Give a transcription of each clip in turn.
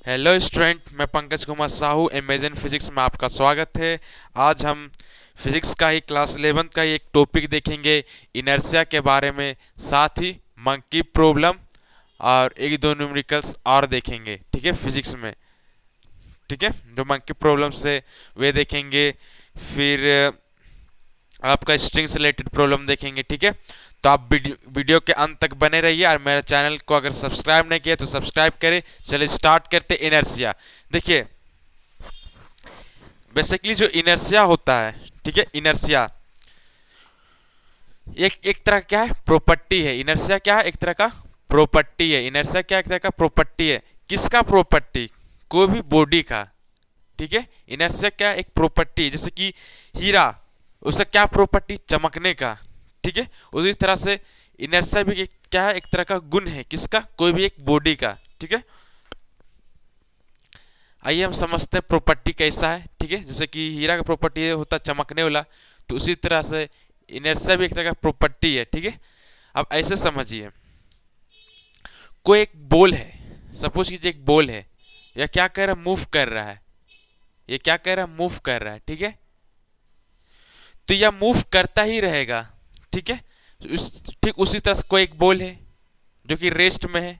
Hello student, मैं Pankaj Kumar Sahu Amazon physics में आपका स्वागत है। आज हम फिजिक्स का ही क्लास 11 का ही एक टॉपिक देखेंगे इनर्शिया के बारे में, साथ ही मंकी प्रॉब्लम और एक दो न्यूमेरिकल्स और देखेंगे। ठीक है, फिजिक्स में। ठीक है, जो मंकी प्रॉब्लम से वे देखेंगे, फिर आपका स्ट्रिंग से रिलेटेड प्रॉब्लम देखेंगे। ठीक है, तो आप वीडियो के अंत तक बने रहिए और मेरे चैनल को अगर सब्सक्राइब नहीं किया तो सब्सक्राइब करें। चलिए स्टार्ट करते इनर्शिया। देखिए, बेसिकली जो इनर्शिया होता है, ठीक है, इनर्शिया एक तरह क्या है, प्रॉपर्टी है। इनर्शिया क्या है, एक तरह का प्रॉपर्टी है। इनर्शिया क्या, एक तरह का प्रॉपर्टी है। किसका प्रॉपर्टी? कोई भी बॉडी का। ठीक है, इनर्शिया क्या, एक प्रॉपर्टी है। जैसे कि हीरा, उसका क्या प्रॉपर्टी? चमकने का। ठीक है, उसी तरह से इनर्शिया भी क्या है, एक तरह का गुण है। किसका? कोई भी एक बॉडी का। ठीक है, आइए हम समझते हैं प्रॉपर्टी कैसा है। ठीक है, जैसे कि हीरा का प्रॉपर्टी होता है चमकने वाला, तो उसी तरह से इनर्शिया भी एक तरह का प्रॉपर्टी है। ठीक है, अब ऐसे समझिए, कोई एक बॉल है, सपोज कीजिए एक बॉल है, या क्या कर रहा है, मूव कर रहा है। ये क्या कर रहा है, मूव कर रहा है। ठीक है, तो यह मूव करता ही रहेगा। ठीक है, ठीक उसी तरह से कोई एक बॉल है जो कि रेस्ट में है।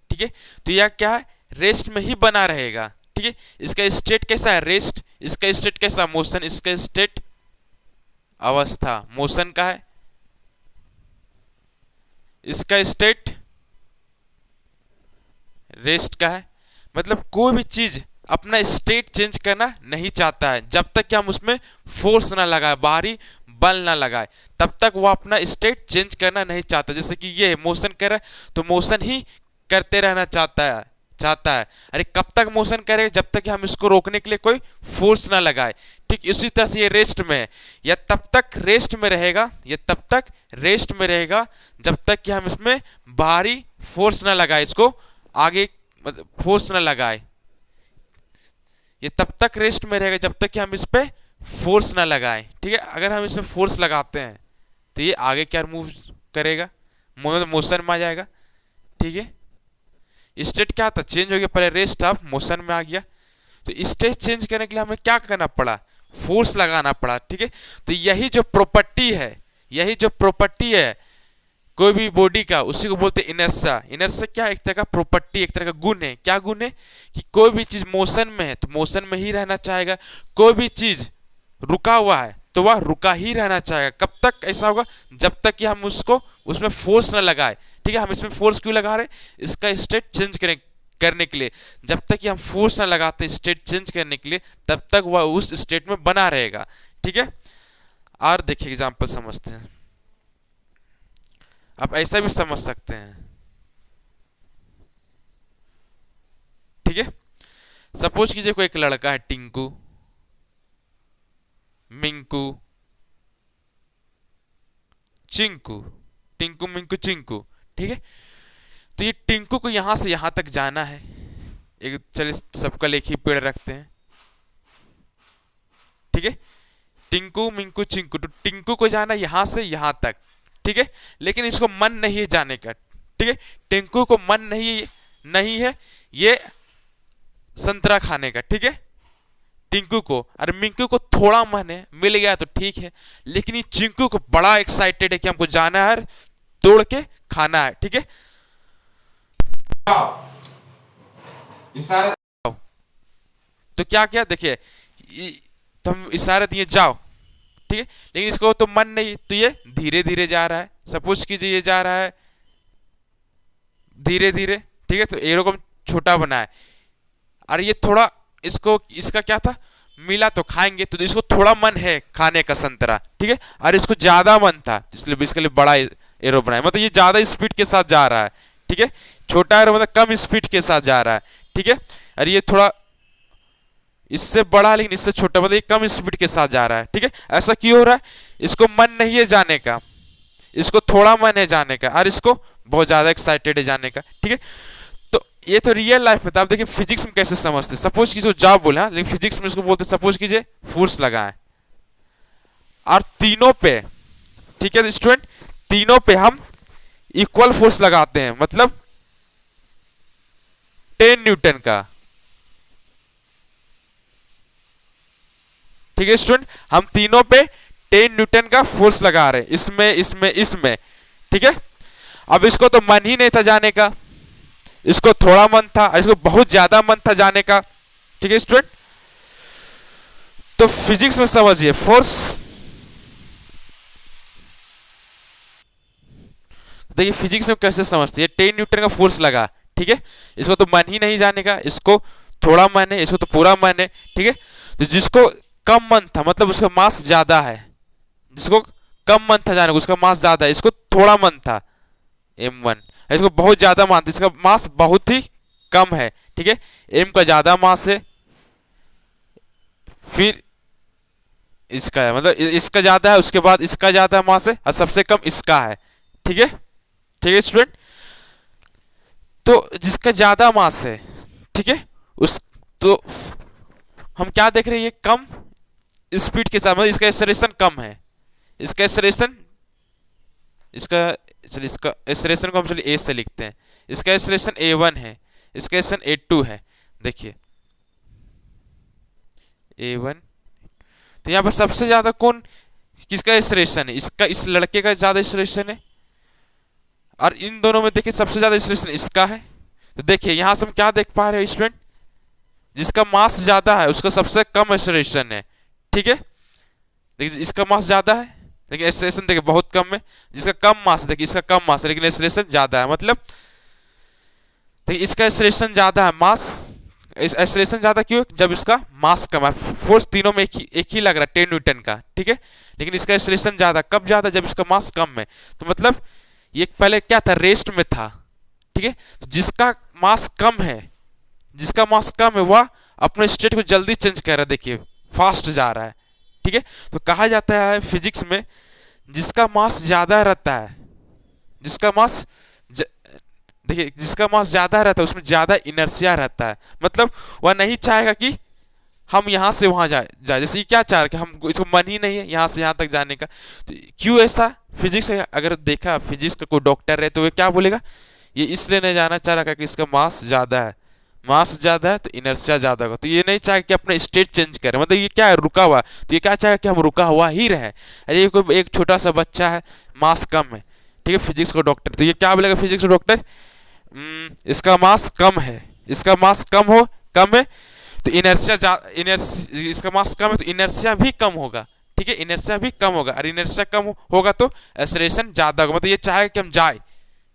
ठीक है, तो यह क्या है, रेस्ट में ही बना रहेगा। ठीक है, इसका स्टेट कैसा है, रेस्ट। इसका स्टेट कैसा, मोशन। इसका स्टेट अवस्था मोशन का है। इसका स्टेट रेस्ट का है। मतलब कोई भी चीज अपना स्टेट चेंज करना नहीं चाहता है जब तक कि हम उसमें फोर्स ना लगाए, बाहरी बल ना लगाए, तब तक वो अपना स्टेट चेंज करना नहीं चाहता। जैसे कि ये मोशन कर रहा है तो मोशन ही करते रहना चाहता है। अरे कब तक मोशन करेगा? जब तक कि हम इसको रोकने के लिए कोई फोर्स ना लगाए। ठीक इसी तरह से ये रेस्ट में है, या तब तक रेस्ट में रहेगा, या तब तक रेस्ट में रहेगा जब तक कि हम इसमें बाहरी फोर्स ना लगाए, इसको आगे फोर्स ना लगाए। ये तब तक रेस्ट में रहेगा जब तक कि हम इस पे फोर्स ना लगाएं। ठीक है, अगर हम इसमें फोर्स लगाते हैं तो ये आगे क्या मूव करेगा, मोशन में आ जाएगा। ठीक है, स्टेट क्या था, चेंज हो गया। पहले रेस्ट था, मोशन में आ गया। तो स्टेट चेंज करने के लिए हमें क्या करना पड़ा, फोर्स लगाना पड़ा। ठीक है, तो यही जो प्रॉपर्टी है, यही जो प्रॉपर्टी है कोई भी बॉडी का, उसी को बोलते हैं इनर्शिया। इनर्शिया क्या, एक तरह का प्रॉपर्टी, एक तरह का गुण है। क्या गुण है? कि कोई भी चीज मोशन में है तो मोशन में ही रहना चाहेगा। कोई भी चीज रुका हुआ है तो वह रुका ही रहना चाहेगा। कब तक ऐसा होगा? जब तक कि हम उसको उसमें फोर्स न लगाए। ठीक है, हम इसमें फोर्स क्यों लगा रहे? इसका स्टेट चेंज करने के लिए। जब तक कि हम फोर्स न लगाते स्टेट चेंज करने के लिए, तब तक वह उस स्टेट में बना रहेगा। ठीक है, और देखिए एग्जाम्पल समझते हैं। आप ऐसा भी समझ सकते हैं। ठीक है, सपोज कीजिए कोई एक लड़का है, टिंकू, मिंकू, चिंकू, टिंकू मिंकू चिंकू। ठीक है, तो ये टिंकू को यहां से यहां तक जाना है। एक चलिए सबका एक ही पेड़ रखते हैं। ठीक है, टिंकू मिंकू चिंकू, तो टिंकू को जाना यहां से यहां तक। ठीक है, लेकिन इसको मन नहीं है जाने का। ठीक है, टिंकू को मन नहीं है ये संतरा खाने का। ठीक है, टिंकू को। अरे मिंकू को थोड़ा मन है, मिल गया तो ठीक है, लेकिन ये चिंकू को बड़ा एक्साइटेड है कि हमको जाना है, तोड़ के खाना है। ठीक है, इशारा, तो क्या क्या देखिए, तो हम इशारा दिए जाओ। ठीक है, लेकिन इसको तो मन नहीं, तो ये धीरे धीरे जा रहा है। सपोज कीजिए ये जा रहा है धीरे धीरे। ठीक है, तो एरो को छोटा बना है, और ये थोड़ा इसको, इसका क्या था, मिला तो खाएंगे, तो इसको थोड़ा मन है खाने का संतरा। ठीक है, और इसको ज्यादा मन था, इसलिए इसके लिए बड़ा एरो बनाया। मतलब ये ज्यादा स्पीड के साथ जा रहा है। ठीक है, छोटा एरो मतलब कम स्पीड के साथ जा रहा है। ठीक है, और ये थोड़ा इससे बड़ा लेकिन इससे छोटा, मतलब ये कम स्पीड के साथ जा रहा है। ठीक है, ऐसा क्यों हो रहा है? इसको मन नहीं है जाने का, इसको थोड़ा मन है जाने का, और इसको बहुत ज्यादा एक्साइटेड है जाने का। ठीक है, तो ये तो रियल लाइफ में था। आप देखिए फिजिक्स में कैसे समझते, सपोज कीजिए जाओ बोले, लेकिन फिजिक्स में इसको बोलते सपोज कीजिए फोर्स लगाए, और तीनों पे, ठीक है स्टूडेंट, तीनों पे हम इक्वल फोर्स लगाते हैं, मतलब 10 न्यूटन का। ठीक है स्टूडेंट, हम तीनों पे 10 न्यूटन का फोर्स लगा रहे हैं, इसमें इसमें इसमें, ठीक है। अब इसको तो मन ही नहीं था जाने का, इसको थोड़ा मन था, इसको बहुत ज्यादा मन था जाने का, ठीक है स्टूडेंट। तो फिजिक्स में समझिए फोर्स, देखिए फिजिक्स में कैसे समझते हैं, 10 न्यूटन का फोर्स लगा, ठीक है, इसको तो मन ही नहीं जाने का, इसको थोड़ा मन है, इसको तो पूरा मन है, ठीक है। तो जिसको कम मन था मतलब उसका मास ज्यादा है, जिसको कम मन था जाने का उसका मास ज्यादा है, इसको थोड़ा मन था m1, इसको बहुत ज्यादा मान था, इसका मास बहुत ही कम है, ठीक है। m का ज्यादा मास है, फिर इसका है, मतलब इसका ज्यादा है, उसके बाद इसका ज्यादा मास है, और सबसे कम इसका है, ठीक है, ठीक है स्टूडेंट। तो जिसका ज्यादा मास है, ठीक है, उस तो हम क्या देख रहे हैं, ये कम स्पीड के साथ, मतलब इसका एक्सेलरेशन कम है, इसका एक्सेलरेशन, इसका चलिए इसका एक्सेलरेशन को हम चलिए a से लिखते हैं, इसका एक्सेलरेशन a1 है, इसका एक्सेलरेशन a2 है, देखिए a1। तो यहाँ पर सबसे ज्यादा कौन, किसका एक्सेलरेशन है, इसका, इस लड़के का ज्यादा एक्सेलरेशन है, और इन दोनों में देखिए सबसे ज्यादा एक्सेलरेशन इसका है। तो देखिए यहां से हम क्या देख पा रहे हैं स्टूडेंट, जिसका मास ज्यादा है उसका सबसे कम एक्सेलरेशन है, ठीक है। देखिए इसका मास ज्यादा है लेकिन एक्सेलरेशन देखिए बहुत कम है, जिसका कम मास है देखिए इसका कम मास है लेकिन एक्सेलरेशन ज्यादा है, मतलब देखिए इसका एक्सेलरेशन ज्यादा है, मास एक्सेलरेशन ज्यादा क्यों, जब इसका मास कम है, फोर्स तीनों में एक ही लग रहा है 10 न्यूटन का, ठीक है, लेकिन इसका एक्सेलरेशन ज्यादा, कब ज्यादा, जब इसका मास कम है। तो मतलब ये पहले क्या था, रेस्ट में था, ठीक है। तो जिसका मास कम है, जिसका मास कम है वह अपने स्टेट को जल्दी चेंज कर रहा है, देखिए फास्ट जा रहा है, ठीक है। तो कहा जाता है फिजिक्स में जिसका मास ज्यादा रहता है, जिसका मास देखिए जिसका मास ज्यादा रहता है उसमें ज्यादा इनर्शिया रहता है, मतलब वह नहीं चाहेगा कि हम यहाँ से वहां जाए, जैसे ये क्या चाह रहा है कि हम, इसको मन ही नहीं है यहाँ से यहाँ तक जाने का। तो क्यों ऐसा, फिजिक्स अगर देखा फिजिक्स का कोई डॉक्टर है तो वे क्या बोलेगा, ये इसलिए नहीं जाना चाह रहा कि इसका मास ज्यादा है, मास ज्यादा है तो इनर्शिया ज्यादा होगा, तो ये नहीं चाहे कि अपने स्टेट चेंज करे, मतलब ये क्या है, रुका हुआ, तो ये क्या चाहेगा कि हम रुका हुआ ही रहे। अरे ये कोई एक छोटा सा बच्चा है, मास कम है, ठीक है, फिजिक्स का डॉक्टर, तो ये क्या बोलेगा फिजिक्स का डॉक्टर, इसका मास कम है, इसका मास कम है तो इसका मास कम है तो इनर्शिया भी कम होगा, ठीक है, इनर्शिया भी कम होगा, और इनर्शिया कम होगा तो एक्सेलरेशन ज्यादा होगा, मतलब ये चाहेगा कि हम जाए,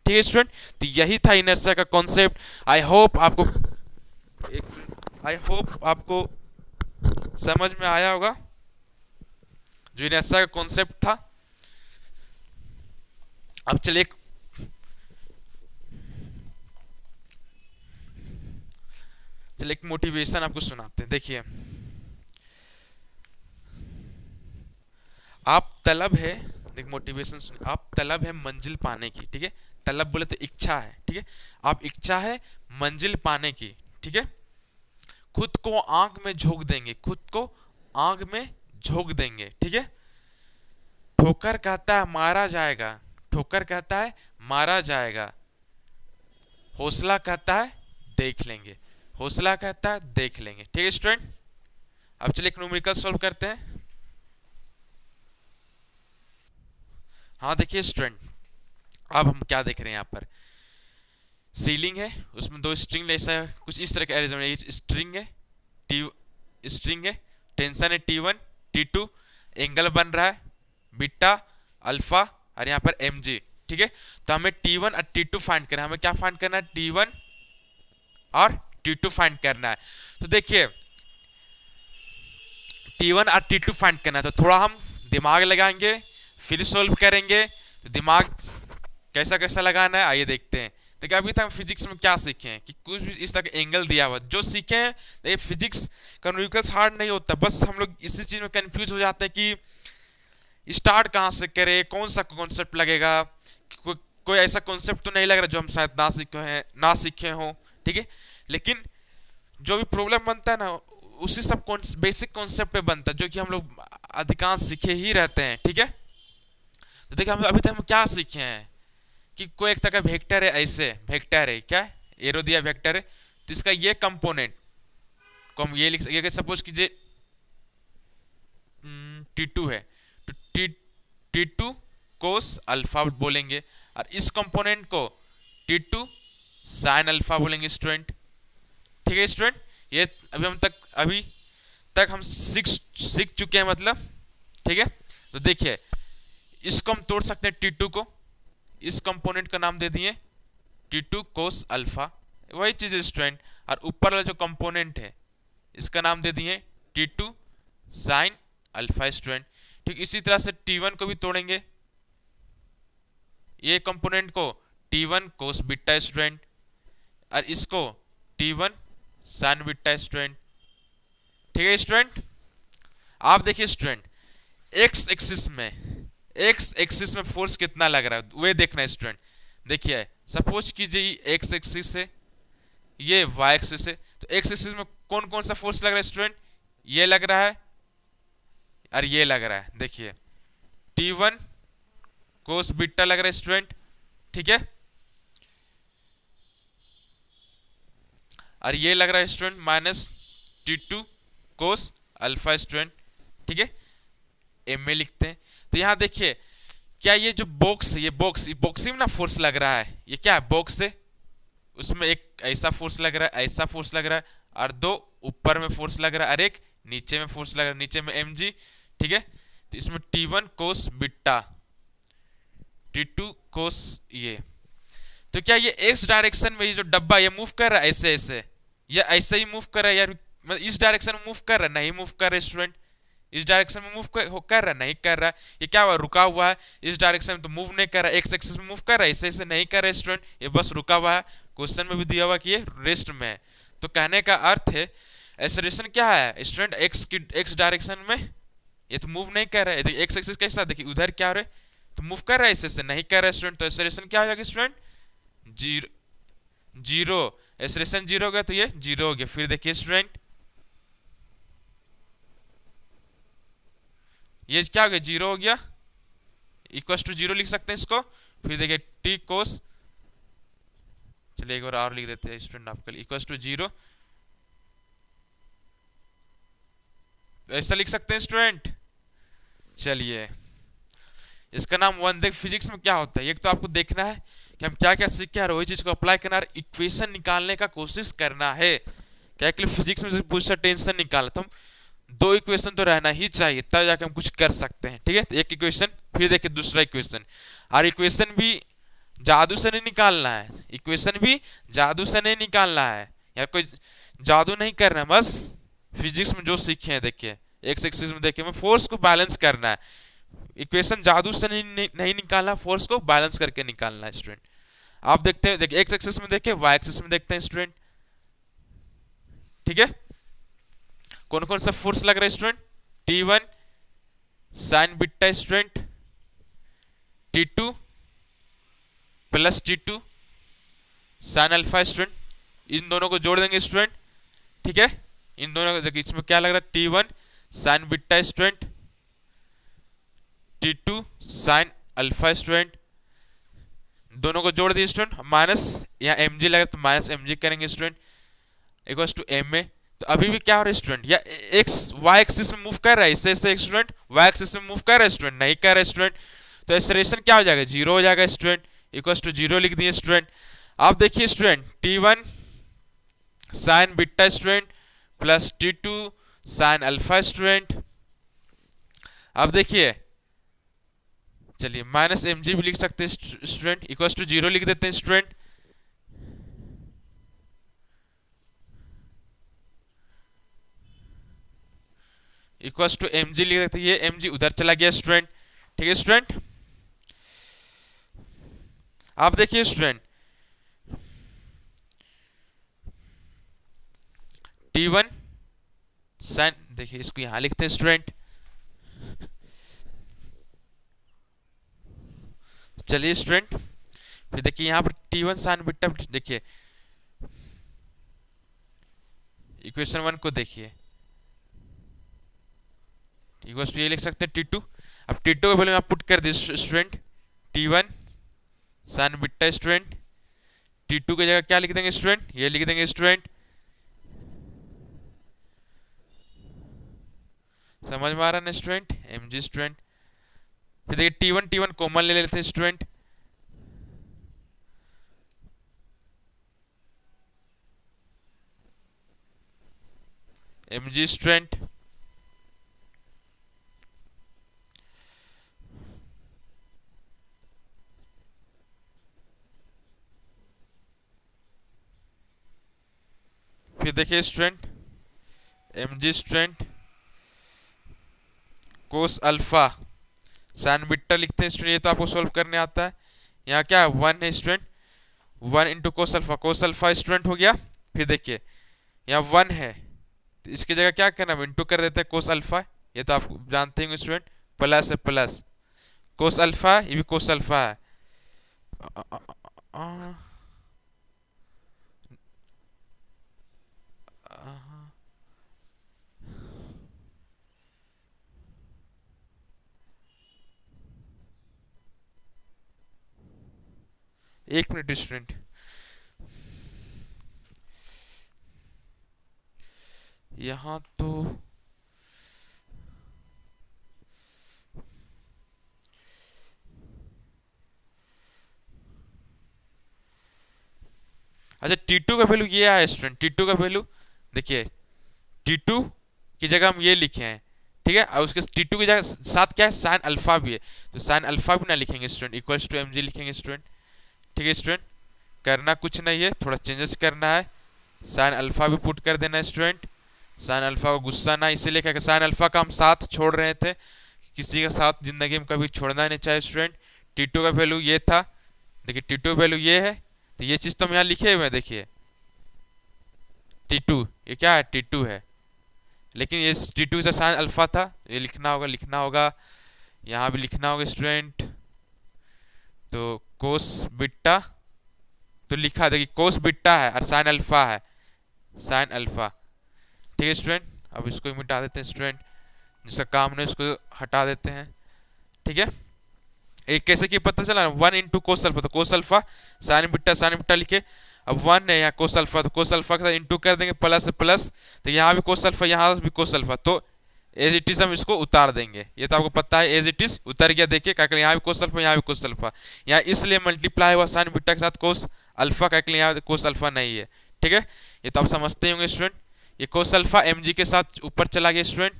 ठीक है स्टूडेंट। तो यही था इनर्शिया का कॉन्सेप्ट। आई होप आपको समझ में आया होगा जो इनर्शिया का कॉन्सेप्ट था। अब चलिए एक मोटिवेशन आपको सुनाते हैं, देखिए आप तलब है, देख मोटिवेशन सुन, आप तलब है मंजिल पाने की, ठीक है, तलब बोले तो इच्छा है, ठीक है, आप इच्छा है मंजिल पाने की, ठीक है, खुद को आग में झोंक देंगे, खुद को आग में झोंक देंगे, ठीक है, ठोकर कहता है मारा जाएगा, ठोकर कहता है मारा जाएगा, हौसला कहता है देख लेंगे, हौसला कहता है देख लेंगे, ठीक है स्टूडेंट। अब चलिए एक न्यूमेरिकल सॉल्व करते हैं। हाँ देखिए स्टूडेंट, अब हम क्या देख रहे हैं, यहाँ पर सीलिंग है, उसमें दो स्ट्रिंग ऐसा कुछ इस तरह का अरेंजमेंट, स्ट्रिंग है, स्ट्रिंग है, टेंशन है T1 T2, एंगल बन रहा है बीटा अल्फा और यहाँ पर mg, ठीक है। तो हमें T1 और T2 फाइंड करना है, हमें क्या फाइंड करना है, T1 और T2 फाइंड करना है। तो देखिए T1 और T2 फाइंड करना है तो थोड़ा हम दिमाग लगाएंगे फिर सॉल्व करेंगे। तो दिमाग कैसा कैसा लगाना है आइए देखते हैं। देखिए अभी तक हम फिजिक्स में क्या सीखे हैं कि कुछ भी इस तरह का एंगल दिया हुआ जो सीखे हैं, देखिए फिजिक्स का न्यूमेरिकल्स हार्ड नहीं होता, बस हम लोग इसी चीज में कंफ्यूज हो जाते हैं कि स्टार्ट कहाँ से करें, कौन सा कॉन्सेप्ट लगेगा, कोई ऐसा कॉन्सेप्ट तो नहीं लग रहा जो हम शायद ना सीखे हों, ठीक है। लेकिन जो भी प्रॉब्लम बनता है ना उसी सब बेसिक कॉन्सेप्ट पे बनता है जो कि हम लोग अधिकांश सीखे ही रहते हैं, ठीक है। तो देखिए हम अभी तक हम क्या सीखे हैं कि कोई एक तरह का वेक्टर है, ऐसे वेक्टर है, क्या एरो दिया वेक्टर है, तो इसका ये कंपोनेंट को हम ये लिख सके, सपोज कीजिए T2 है तो T2 कोस अल्फा बोलेंगे, और इस कंपोनेंट को T2 साइन अल्फा बोलेंगे स्टूडेंट। ठीक है स्टूडेंट, ये अभी तक हम सीख चुके हैं मतलब। ठीक है, तो देखिए इसको हम तोड़ सकते हैं T2 को, इस कंपोनेंट का नाम दे दिए T2 कोस अल्फा, वही चीज है स्टूडेंट। और ऊपर वाला जो कंपोनेंट है इसका नाम दे दिए T2 साइन अल्फा स्टूडेंट। ठीक, इसी तरह से T1 को भी तोड़ेंगे, ये कंपोनेंट को T1 कोस बीटा स्टूडेंट, और इसको T1 साइन बीटा स्टूडेंट। ठीक है स्टूडेंट, आप देखिए स्टूडेंट एक्स एक्सिस में फोर्स कितना लग रहा है वे देखना है स्टूडेंट। देखिए सपोज कीजिए एक्स एक्सिस से, ये वाई एक्सिस से, तो एक्स एक्सिस में कौन कौन सा फोर्स लग रहा है स्टूडेंट, ये लग रहा है और ये लग रहा है। देखिए T1 कोस बीटा लग रहा है स्टूडेंट। ठीक है, और ये लग रहा है student minus T2 cos alpha student. ठीक है, एम में लिखते हैं। तो यहां देखिए क्या ये जो बॉक्स है, ये बॉक्स में ना फोर्स लग रहा है, ये क्या है बॉक्स है, उसमें एक ऐसा फोर्स लग रहा है, ऐसा फोर्स लग रहा है, और दो ऊपर में फोर्स लग रहा है और एक नीचे में फोर्स लग रहा है, नीचे में mg। ठीक है, तो इसमें T1 कोस बीटा, T2 कोस ये, तो क्या ये एक्स डायरेक्शन में ये जो डब्बा ये मूव कर रहा है ऐसे ऐसे, या ऐसे ही मूव कर रहा है यार, मतलब इस डायरेक्शन में मूव कर रहा है, नहीं मूव कर रहा है स्टूडेंट, इस डायरेक्शन में मूव कर रहा है, नहीं कर रहा है, ये क्या हुआ रुका हुआ है, इस डायरेक्शन में तो मूव नहीं कर रहा है, एक्स एक्सिस में मूव कर रहा है, ऐसे ऐसे नहीं कर रहा है स्टूडेंट, ये बस रुका हुआ है। क्वेश्चन में भी दिया हुआ कि ये रेस्ट में है, तो कहने का अर्थ है एक्सेलरेशन क्या है स्टूडेंट, एक्स डायरेक्शन में ये तो मूव नहीं कर रहा है। देखिए एक्स एक्सिस कैसा, देखिए उधर क्या हो रहा है, तो मूव कर रहा है, ऐसे नहीं कर रहा है स्टूडेंट, तो एक्सेलरेशन क्या हो जाएगा स्टूडेंट, जीरो। एक्सेलरेशन जीरो हो गया तो ये जीरो हो गया। फिर देखिए स्टूडेंट ये क्या हो गया, जीरो हो गया, इक्वल टू जीरो लिख सकते हैं इसको। फिर देखिए टी कोस, चलिए एक बार और लिख देते हैं स्टूडेंट आपके लिए, इक्वल टू जीरो, ऐसा लिख सकते हैं स्टूडेंट। चलिए इसका नाम वन देख फिजिक्स में क्या होता है, एक तो आपको देखना है कि हम क्या क्या सीख के वही चीज को अप्लाई करना है, इक्वेशन निकालने का कोशिश करना है। क्या कि फिजिक्स में पूछ सा टेंशन निकाला, तो हम दो इक्वेशन तो रहना ही चाहिए, तब जाके हम कुछ कर सकते हैं। ठीक है, तो एक इक्वेशन, फिर देखिए दूसरा इक्वेशन, और इक्वेशन भी जादू से नहीं निकालना है, इक्वेशन भी जादू से नहीं निकालना है, या कोई जादू नहीं करना है, बस फिजिक्स में जो सीखे हैं देखिए एक्स एक्सिस में देखिए, में फोर्स को बैलेंस करना है, इक्वेशन जादू से नहीं निकालना, फोर्स को बैलेंस करके निकालना है स्टूडेंट। आप देखते हैं, देखिए एक्स एक्सिस में देखिए, वाई एक्सिस में देखते हैं स्टूडेंट। ठीक है, कौन कौन सा फोर्स लग रहा है student, T1 sine beta student, T2 plus T2 sine alpha student, इन दोनों को जोड़ देंगे स्टूडेंट। ठीक है, इन दोनों को देखिए, इसमें क्या लग रहा है, T1 sine beta student, T2 sine alpha student, दोनों को जोड़ दिए स्टूडेंट, माइनस यहाँ mg लग रहा है तो माइनस mg करेंगे स्टूडेंट, इक्वल्स टू m में। तो अभी भी क्या हो रहा है स्टूडेंट, या एक्स वाई एक्सिस में मूव कर रहा है, इससे इससे स्टूडेंट वाई एक्सिस में मूव कर रहा है स्टूडेंट, नहीं कर रहा है स्टूडेंट, तो एक्सेलरेशन क्या हो जाएगा, जीरो हो जाएगा स्टूडेंट, इक्वल्स टू जीरो लिख दिए स्टूडेंट। आप देखिए student T1 sine beta student plus T2 sine alpha student. अब देखिए चलिए माइनस mg भी लिख सकते हैं स्टूडेंट, इक्वल्स टू जीरो लिख देते हैं स्टूडेंट। इक्वल्स टू mg लिख देते हैं, ये mg उधर चला गया स्टूडेंट। ठीक है स्टूडेंट, आप देखिए स्टूडेंट T1 साइन, देखिए इसको यहां लिखते हैं स्टूडेंट। चलिए स्टूडेंट फिर देखिए यहां पर T1 साइन बीटा, देखिए इक्वेशन 1 को देखिए, इक्वल्स टू ये लिख सकते हैं T2। अब T2 को पहले आप पुट कर दिए student, T1 sine beta student, T2 की जगह क्या लिख देंगे स्टूडेंट, ये लिख देंगे स्टूडेंट समझ में आ रहा है ना स्टूडेंट, एम जी स्टूडेंट। फिर देखिए टी वन कॉमन ले लेते हैं स्टूडेंट, एम जी स्टूडेंट। फिर देखिए student m g student cos alpha sine beta लिखते हैं स्टूडेंट, ये तो आपको सोल्व करने आता है। यहाँ क्या है, वन है student, one into cos alpha student हो गया। फिर देखिए यहाँ वन है तो इसकी जगह क्या करना है, इंटू कर देते हैं कोस अल्फा, ये तो आप जानते हैं स्टूडेंट, प्लस है प्लस कोस अल्फा, ये भी कोस अल्फा है। आ, आ, आ, आ, एक मिनट स्टूडेंट, यहाँ तो अच्छा T2 का वैल्यू ये आया स्टूडेंट, T2 का वैल्यू देखिए T2 की जगह हम ये लिखे हैं, ठीक है, और उसके T2 की जगह साथ क्या है, साइन अल्फा भी है, तो साइन अल्फा भी ना लिखेंगे student, equals to m g लिखेंगे स्टूडेंट। ठीक है स्टूडेंट, करना कुछ नहीं है, थोड़ा चेंजेस करना है, साइन अल्फा भी पुट कर देना है स्टूडेंट। साइन अल्फा को गुस्सा ना इसीलिए क्या, साइन अल्फा का हम साथ छोड़ रहे थे, किसी का साथ जिंदगी में कभी छोड़ना नहीं चाहिए स्टूडेंट। T2 का वैल्यू ये था, देखिए T2 वैल्यू ये है, तो ये चीज़ तो हम यहाँ लिखे हुए हैं, देखिए T2 ये क्या है, T2 है, लेकिन ये T2 से साइन अल्फा था, ये लिखना होगा, यहाँ भी लिखना होगा स्टूडेंट। तो कोस बिट्टा तो लिखा, देखिए कोस बिट्टा है और साइन अल्फा है, साइन अल्फा। ठीक है स्टूडेंट, अब इसको मिटा देते हैं स्टूडेंट, जिसका काम नहीं उसको हटा देते हैं। ठीक है, एक कैसे की पता चला, वन इंटू कोस अल्फा, तो कोस अल्फा साइन बिट्टा लिखे, अब वन है यहाँ कोस अल्फा, तो कोस अल्फा के साथ इंटू कर देंगे, प्लस से प्लस, तो यहाँ भी कोस अल्फा यहाँ भी कोस अल्फा, तो एज इट इज हम इसको उतार देंगे, ये तो आपको पता है, एज इट इज उतर गया। देखिए क्या करें, यहाँ भी कोस अल्फा यहाँ भी कोस अल्फा, यहाँ इसलिए मल्टीप्लाई हुआ साइन बिट्टा के साथ कोस अल्फा का, यहाँ कोस अल्फा नहीं है। ठीक है, ये तो आप समझते होंगे स्टूडेंट, ये कोस अल्फा एम जी के साथ ऊपर चला गया स्टूडेंट।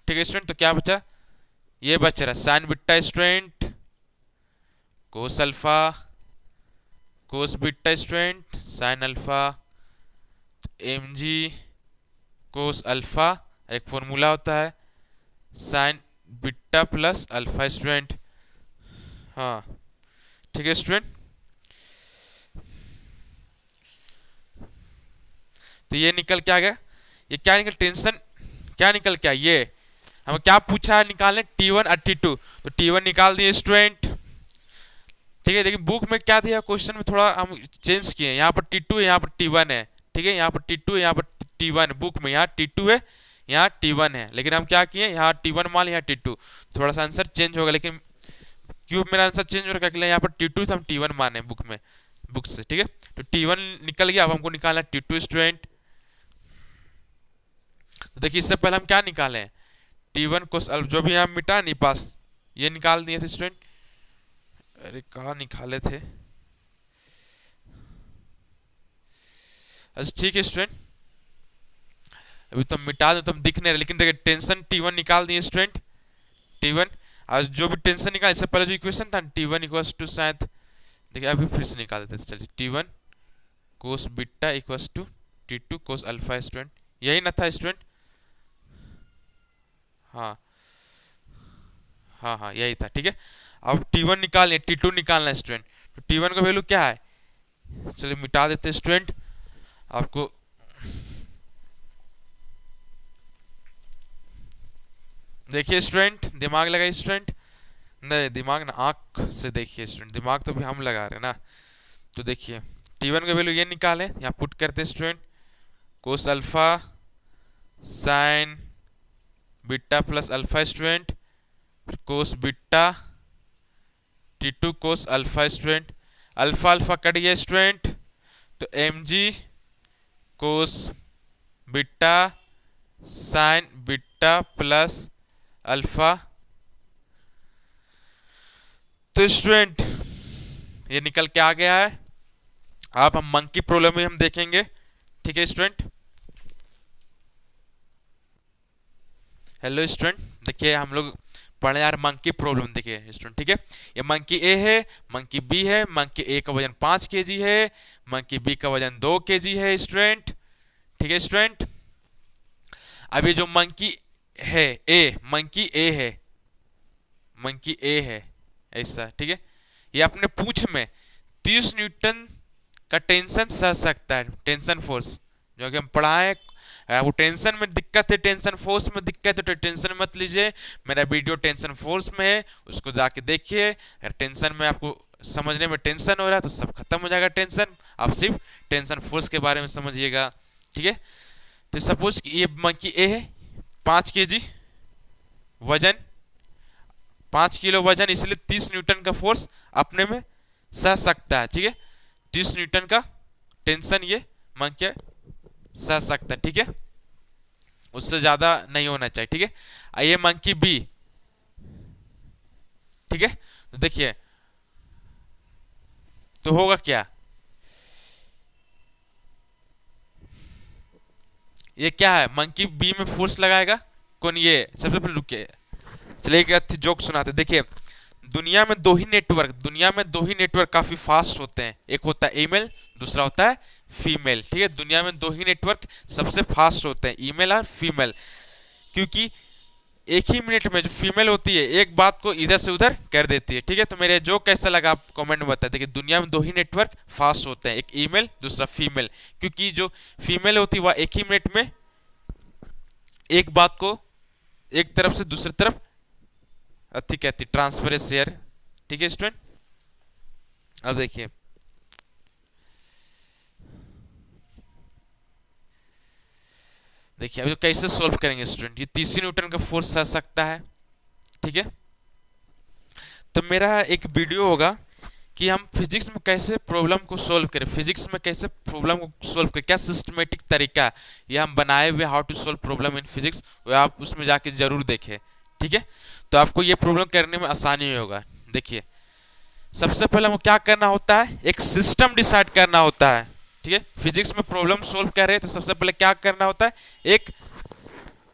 ठीक है स्टूडेंट, तो क्या बचा, ये बच रहा sine beta student cos alpha cos beta student sine alpha m जी कोस अल्फा, एक फॉर्मूला होता है sine beta plus alpha student. हाँ ठीक है स्टूडेंट, तो ये निकल के आ गया, ये क्या निकल, टेंशन क्या निकल के, ये हमें क्या पूछा है निकालने, T1 और T2, तो T1 निकाल दिए स्टूडेंट। ठीक है, देखिए बुक में क्या दिया, क्वेश्चन में थोड़ा हम चेंज किए, यहाँ पर T2 है, यहाँ पर T1 है। ठीक है, यहाँ पर T2 है, यहाँ पर T1, बुक में यहाँ T2 है, यहाँ T1 है, लेकिन हम क्या किए, यहाँ T1 मान यहाँ T2, थोड़ा सा आंसर चेंज होगा, लेकिन क्यों मेरा आंसर चेंज हो रहा है, यहाँ पर T2 था, हम T1 माने बुक में, बुक से। ठीक है, तो T1 निकल गया, अब हमको निकालना है T2 स्टूडेंट। तो देखिए इससे पहले हम क्या निकाले हैं, T1 को जो भी यहाँ मिटा नहीं पास, ये निकाल दिए थे स्टूडेंट, अरे कहाँ निकाले थे, अच्छा ठीक है स्टूडेंट, अभी तो मिटा दो तो हम दिख नहीं रहे, लेकिन देखिए टेंशन T1 निकाल दिए स्टूडेंट, T1 आज जो भी टेंशन निकाल, इससे पहले जो इक्वेशन था T1 इक्वल्स टू, शायद देखिए अभी फिर से निकाल देते, चलिए T1 cos beta equals to T2 cos alpha student, यही ना था स्टूडेंट, हाँ हाँ हाँ यही था। ठीक है, अब T1 निकालने, T2 निकालना है स्टूडेंट, तो T1 का वैल्यू क्या है, चलिए मिटा देते हैं स्टूडेंट, आपको देखिए स्टूडेंट, दिमाग लगाइए स्टूडेंट, नहीं दिमाग ना, आंख से देखिए स्टूडेंट, दिमाग तो भी हम लगा रहे हैं ना। तो देखिए T1 का वैल्यू ये निकालें, यहाँ पुट करते हैं student, cos alpha sine beta plus alpha student, cos beta T2 cos alpha student, alpha alpha cut गया स्टूडेंट, तो एम जी cos beta sine beta plus alpha. तो स्टूडेंट ये निकल के आ गया है। अब हम मंकी प्रॉब्लम में हम देखेंगे। ठीक है स्टूडेंट, हेलो स्टूडेंट, देखिए हम लोग पढ़े यार मंकी प्रॉब्लम। देखिए स्टूडेंट, ठीक है, ये मंकी ए है, मंकी बी है, मंकी ए का वजन 5 केजी है, मंकी बी का वजन 2 केजी है स्टूडेंट। ठीक है स्टूडेंट, अब ये जो मंकी है ए, मंकी ए है, मंकी ए है ऐसा। ठीक है, ये अपने पूंछ में 30 न्यूटन का टेंशन सह सकता है, टेंशन फोर्स जो कि हम पढ़ाए। वो टेंशन में दिक्कत है, टेंशन फोर्स में दिक्कत है तो टेंशन मत लीजिए, मेरा वीडियो टेंशन फोर्स में है, उसको जाके देखिए। अगर टेंशन में आपको समझने में टेंशन हो रहा है तो सब खत्म हो जाएगा टेंशन, आप सिर्फ टेंशन फोर्स के बारे में समझिएगा। ठीक है, तो सपोज ये मंकी ए है, 5 केजी वजन, 5 किलो वजन, इसलिए 30 न्यूटन का फोर्स अपने में सह सकता है। ठीक है, 30 न्यूटन का टेंशन ये मंकी सह सकता है। ठीक है, उससे ज्यादा नहीं होना चाहिए। ठीक है, आइए मंकी बी। ठीक है, तो देखिए तो होगा क्या, ये क्या है, मंकी बी में फोर्स लगाएगा कौन, ये सबसे पहले रुकिए, चलिए एक जोक सुनाते। देखिए दुनिया में दो ही नेटवर्क काफी फास्ट होते हैं, एक होता है ईमेल, दूसरा होता है फीमेल। ठीक है, दुनिया में दो ही नेटवर्क सबसे फास्ट होते हैं, ईमेल और फीमेल, क्योंकि एक ही मिनट में जो फीमेल होती है एक बात को इधर से उधर कर देती है। ठीक है, तो मेरे जो कैसा लगा आप कमेंट में बताए। देखिए दुनिया में दो ही नेटवर्क फास्ट होते हैं, एक ईमेल दूसरा फीमेल, क्योंकि जो फीमेल होती है वह एक ही मिनट में एक बात को एक तरफ से दूसरी तरफ अति कहती, ट्रांसफर शेयर। ठीक है स्टूडेंट, अब देखिए देखिए अभी तो कैसे सॉल्व करेंगे स्टूडेंट, ये 30 न्यूटन का फोर्स आ सकता है। ठीक है, तो मेरा एक वीडियो होगा कि हम फिजिक्स में कैसे प्रॉब्लम को सॉल्व करें, फिजिक्स में कैसे प्रॉब्लम को सॉल्व करें, क्या सिस्टमेटिक तरीका है ये हम बनाए हुए, how to solve problem in physics, वो आप उसमें जाके जरूर देखें। ठीक है, तो आपको ये प्रॉब्लम करने में आसानी होगा। देखिए सबसे पहले हमको क्या करना होता है, एक सिस्टम डिसाइड करना होता है। ठीक है, फिजिक्स में प्रॉब्लम सॉल्व कर रहे हैं तो सबसे पहले क्या करना होता है, एक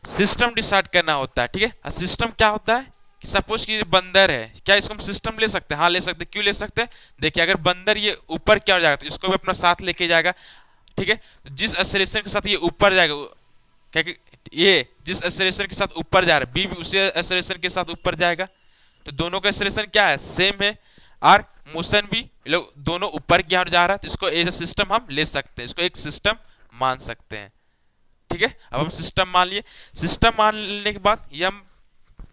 सिस्टम डिसाइड करना होता है। ठीक है, सिस्टम क्या होता है कि सपोज कि ये बंदर है, क्या इसको हम सिस्टम ले सकते हैं, हाँ ले सकते हैं, क्यों ले सकते हैं, देखिए अगर बंदर ये ऊपर क्या हो जाएगा तो इसको भी अपना साथ लेके जाएगा। ठीक है, तो जिस एक्सेलरेशन के साथ ये ऊपर जाएगा, क्या कि ये जिस एक्सेलरेशन के साथ ऊपर जा रहा है बी भी उसी एक्सेलरेशन के साथ ऊपर जाएगा, तो दोनों का एक्सेलरेशन क्या है, सेम है, और मोशन भी लोग दोनों ऊपर की ओर जा रहा है, तो इसको एज ए सिस्टम हम ले सकते हैं, इसको एक सिस्टम मान सकते हैं। ठीक है, अब हम सिस्टम मान लिए, सिस्टम मान लेने के बाद ये हम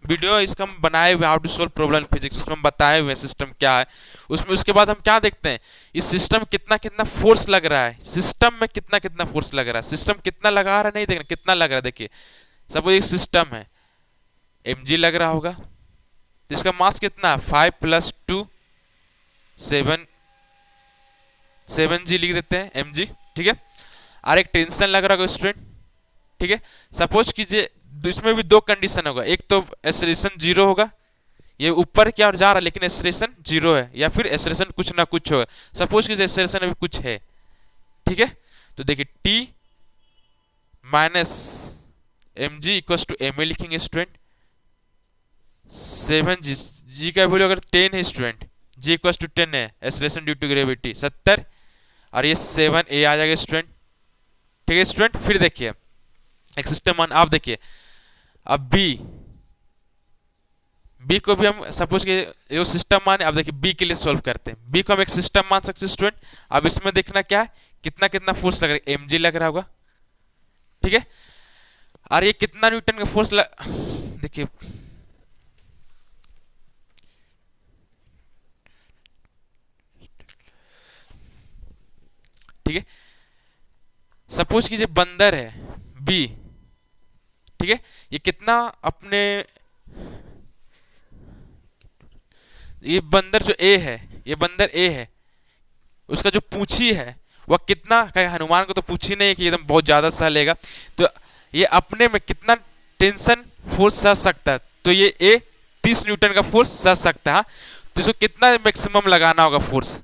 वीडियो इसका हम बनाए हुए how to solve problem physics, उसमें हम बताए हुए सिस्टम क्या है उसमें। उसके बाद हम क्या देखते हैं, इस सिस्टम कितना कितना फोर्स लग रहा है, सिस्टम में कितना कितना फोर्स लग रहा है, सिस्टम कितना लगा रहा है नहीं देखना, कितना लग रहा है। देखिए सपोज एक सिस्टम है, mg लग रहा होगा, तो इसका मास कितना है 5 + 2 7g लिख देते हैं mg। ठीक है, और एक टेंशन लग रहा होगा स्टूडेंट। ठीक है, सपोज कीजिए इसमें भी दो कंडीशन होगा, एक तो एक्सेलरेशन 0 होगा, ये ऊपर क्या और जा रहा है लेकिन एक्सेलरेशन 0 है, या फिर एक्सेलरेशन कुछ ना कुछ होगा, सपोज कीजिए एक्सेलरेशन अभी कुछ है। ठीक है, तो देखिए t - mg = ma लिखेंगे स्टूडेंट, 7g, g का वैल्यू अगर 10 है स्टूडेंट, g = 10 है, एक्सेलरेशन ड्यू टू ग्रेविटी 70, और ये 7a आ जाएगा स्टूडेंट। ठीक है स्टूडेंट, फिर देखिए एक सिस्टम मान, आप देखिए अब बी को भी हम सपोज कि ये सिस्टम मान, अब देखिए बी के लिए सॉल्व करते हैं, बी को हम एक सिस्टम मान सकते हैं स्टूडेंट। अब इसमें देखना क्या है, कितना कितना फोर्स लग रहा है, mg लग रहा होगा। ठीक है, और ये कितना न्यूटन का फोर्स देखिए ठीक है, सपोज कीजिए बंदर है बी। ठीक है, ये कितना अपने, ये बंदर जो ए है, ये बंदर ए है, उसका जो पूंछी है वह कितना, हनुमान को तो पूंछी नहीं है कि एकदम बहुत ज्यादा सह लेगा, तो ये अपने में कितना टेंशन फोर्स सह सकता है, तो ये ए 30 न्यूटन का फोर्स सह सकता है। तो इसको कितना मैक्सिमम लगाना होगा फोर्स,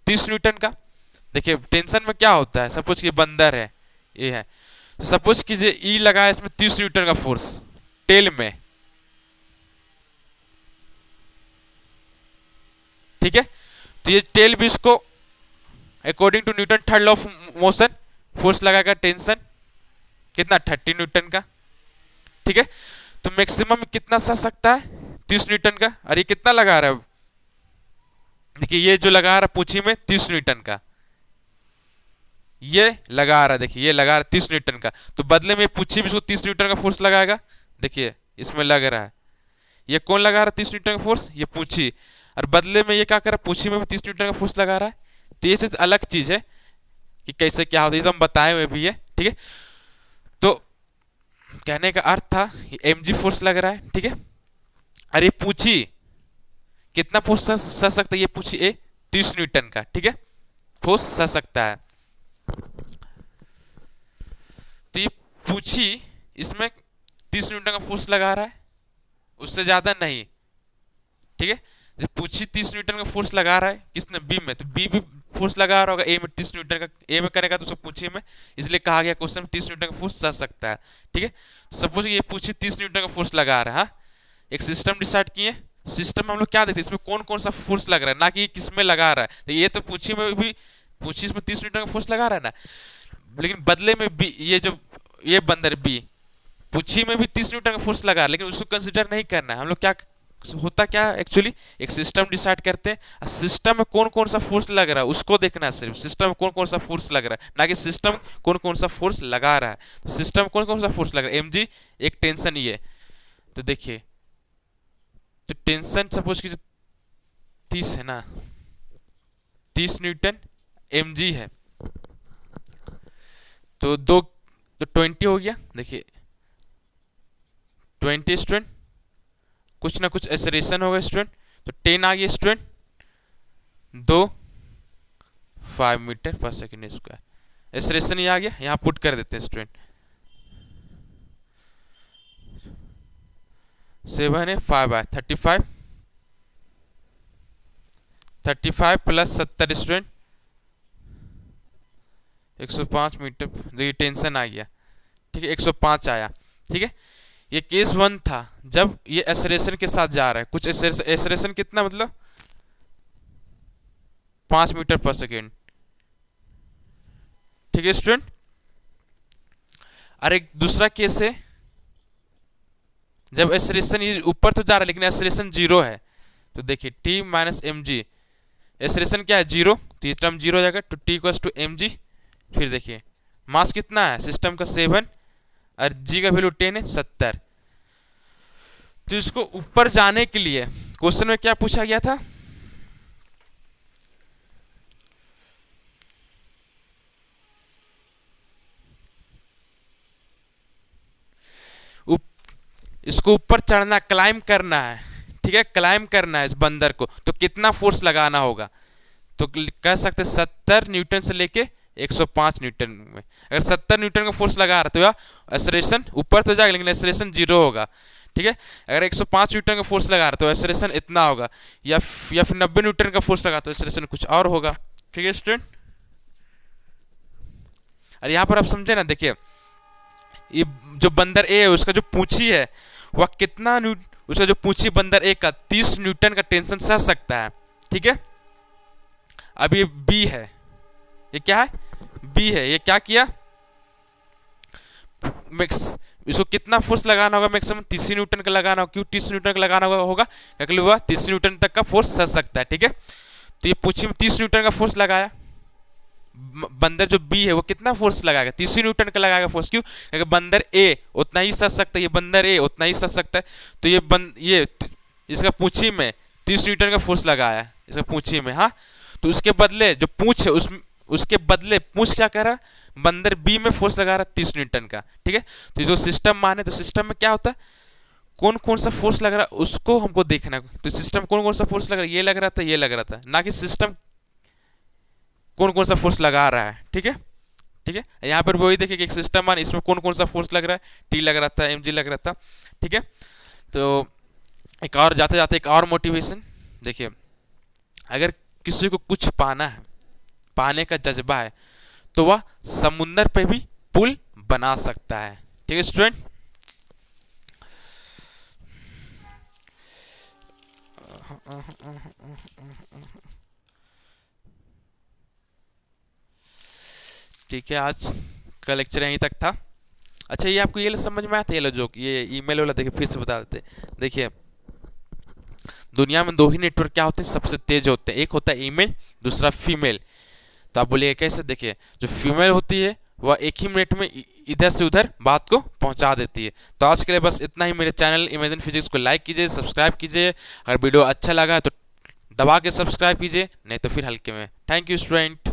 30 न्यूटन का। देखिए टेंशन में क्या होता है, सपोज कि बंदर है, ये है, तो सपोज कीजिए ई लगा है इसमें 30 न्यूटन का फोर्स टेल में, ठीक है। तो ये टेल भी इसको according to Newton third law of motion force लगाएगा टेंशन कितना 30 न्यूटन का, ठीक है। तो मैक्सिमम कितना सह सकता है 30 न्यूटन का। और ये कितना लगा रहा है, देखिए ये जो लगा रहा है पूंछी में 30 न्यूटन का, ये लगा रहा है, देखिए ये लगा रहा है 30 न्यूटन का। तो बदले में पूंछी भी इसको 30 न्यूटन का फोर्स लगाएगा, देखिए इसमें लग रहा है। ये कौन लगा रहा है 30 न्यूटन का फोर्स, ये पूंछी। और बदले में ये क्या कर रहा है, पूंछी में भी 30 न्यूटन का फोर्स लगा रहा है। तो ये चीज अलग चीज है कि कैसे क्या होता है, ये तो हम बताए हुए भी है, ठीक है। तो कहने का अर्थ था mg फोर्स लग रहा है, ठीक है। अरे पूछी कितना फोर्स सह सकता है, ये पूछी ए 30 न्यूटन का, ठीक है, फोर्स सह सकता है। तो ये पूछी इसमें 30 न्यूटन का फोर्स लगा रहा है, उससे ज्यादा नहीं, ठीक है। पूछी 30 न्यूटन का फोर्स लगा रहा है किसने, बी में, तो बी भी फोर्स लगा रहा होगा ए में 30 न्यूटन का, ए में करेगा तो सब पूछी में, इसलिए कहा गया क्वेश्चन में 30 न्यूटन का फोर्स सह सकता है, ठीक है। सपोज ये पूछी 30 न्यूटन का फोर्स लगा रहा है, एक सिस्टम डिसाइड किए, सिस्टम में हम लोग क्या देखते हैं इसमें कौन कौन सा फोर्स लग रहा है, ना कि किस में लगा रहा है। तो ये तो पूछी में भी, पूछी इसमें 30 न्यूटन का फोर्स लगा रहा है ना, लेकिन बदले में बी, ये जो ये बंदर बी पूछी में भी 30 न्यूटन का फोर्स लगा, लेकिन उसको कंसिडर नहीं करना है। हम लोग क्या होता, क्या एक्चुअली एक सिस्टम डिसाइड करते हैं, सिस्टम में कौन कौन सा फोर्स लग रहा है उसको देखना है, सिर्फ सिस्टम में कौन कौन सा फोर्स लग रहा है, ना कि सिस्टम कौन कौन सा फोर्स लगा रहा है। तो सिस्टम में कौन कौन सा फोर्स लग रहा है, mg एक टेंशन ये, तो देखिए तो टेंशन सपोज कीजिए 30 है ना, 30 न्यूटन mg है, तो दो तो 20 हो गया, देखिए 20 स्टूडेंट, कुछ ना कुछ एक्सेलरेशन होगा स्टूडेंट, तो 10 आ गया स्टूडेंट, 5 मीटर पर सेकेंड स्क्वायर एक्सेलरेशन ही आ गया, यहां पुट कर देते हैं स्टूडेंट, 7 है 5 है 35, 35 प्लस 70 स्टूडेंट 105 मीटर, देखिए टेंशन आ गया, ठीक है 105 आया, ठीक है। ये केस 1 था जब ये एक्सेलरेशन के साथ जा रहा है, कुछ एक्सेलरेशन कितना मतलब 5 मीटर पर सेकेंड, ठीक है स्टूडेंट। और एक दूसरा केस है जब एक्सेलरेशन ये ऊपर तो जा रहा है लेकिन एक्सेलरेशन 0 है, तो देखिए t माइनस mg, एक्सेलरेशन क्या है 0, तो ये टर्म 0 हो जाएगा, तो t इक्वल्स टू mg। फिर देखिए मास कितना है सिस्टम का 7 और g का वैल्यू 10 है 70। तो इसको ऊपर जाने के लिए क्वेश्चन में क्या पूछा गया था, इसको ऊपर चढ़ना, क्लाइम करना है, ठीक है, क्लाइम करना है इस बंदर को, तो कितना फोर्स लगाना होगा, तो कह सकते 70 न्यूटन से लेके 105 न्यूटन में। अगर 70 न्यूटन का फोर्स लगा रहा तो एक्सेलरेशन ऊपर तो जाएगा लेकिन एक्सेलरेशन 0 होगा, ठीक है। अगर 105 न्यूटन का फोर्स लगा रहा तो एक्सेलरेशन इतना होगा, या फिर 90 न्यूटन का फोर्स लगा तो एक्सेलरेशन कुछ और होगा, ठीक है स्टूडेंट। और यहाँ पर आप समझे ना, देखिए ये जो बंदर ए है उसका जो पूंछी है वह कितना उसका जो पूंछी बंदर ए का 30 न्यूटन का टेंशन सह सकता है, ठीक है। अब ये बी है, ये क्या है बी है, ये क्या किया इसको कितना फोर्स लगाना होगा मैक्सिमम 30 न्यूटन का लगाना होगा, क्यों 30 न्यूटन का लगाना होगा क्योंकि वह 30 न्यूटन तक का फोर्स सह सकता है, ठीक है। तो ये पूंछी में 30 न्यूटन का फोर्स लगाया, बंदर जो बी है वो कितना फोर्स लगाएगा 30 न्यूटन का लगाएगा फोर्स, क्यों क्योंकि बंदर ए उतना ही सह सकता है, ये बंदर ए उतना ही सह सकता है। तो ये इसका पूंछी में 30 न्यूटन का फोर्स लगाया इसका पूंछी में, हाँ। तो उसके बदले जो पूंछ है उसके बदले पूंछ क्या कर रहा है, बंदर बी में फोर्स लगा रहा है 30 न्यूटन का, ठीक है। तो जो सिस्टम माने तो सिस्टम में क्या होता है, कौन कौन सा फोर्स लग रहा है उसको हमको देखना है। तो सिस्टम कौन कौन सा फोर्स लग रहा है, ये लग रहा था ये लग रहा था, ना कि सिस्टम कौन कौन सा फोर्स लगा रहा है, ठीक है। ठीक है, यहाँ पर वही देखिए कि एक सिस्टम मान, इसमें कौन कौन सा फोर्स लग रहा है, टी लग रहा था, mg लग रहा था। ठीक है, तो एक और जाते जाते एक और मोटिवेशन देखिए, अगर किसी को कुछ पाना है, पाने का जज्बा है, तो वह समुंदर पे भी पुल बना सकता है। ठीक है स्टूडेंट, ठीक है, आज का लेक्चर यहीं तक था। अच्छा, ये आपको ये समझ में आया था, ये लो जो ये ईमेल वाला, देखिए फिर से बता देते। देखिए, दुनिया में दो ही नेटवर्क क्या होते हैं सबसे तेज होते हैं, एक होता है ईमेल, दूसरा फीमेल। तो आप बोलिए कैसे? देखिए, जो फीमेल होती है वह एक ही मिनट में इधर से उधर बात को पहुंचा देती है। तो आज के लिए बस इतना ही। मेरे चैनल इमेजिन फिजिक्स को लाइक कीजिए, सब्सक्राइब कीजिए। अगर वीडियो अच्छा लगा है तो दबा के सब्सक्राइब कीजिए, नहीं तो फिर हल्के में। Thank you student.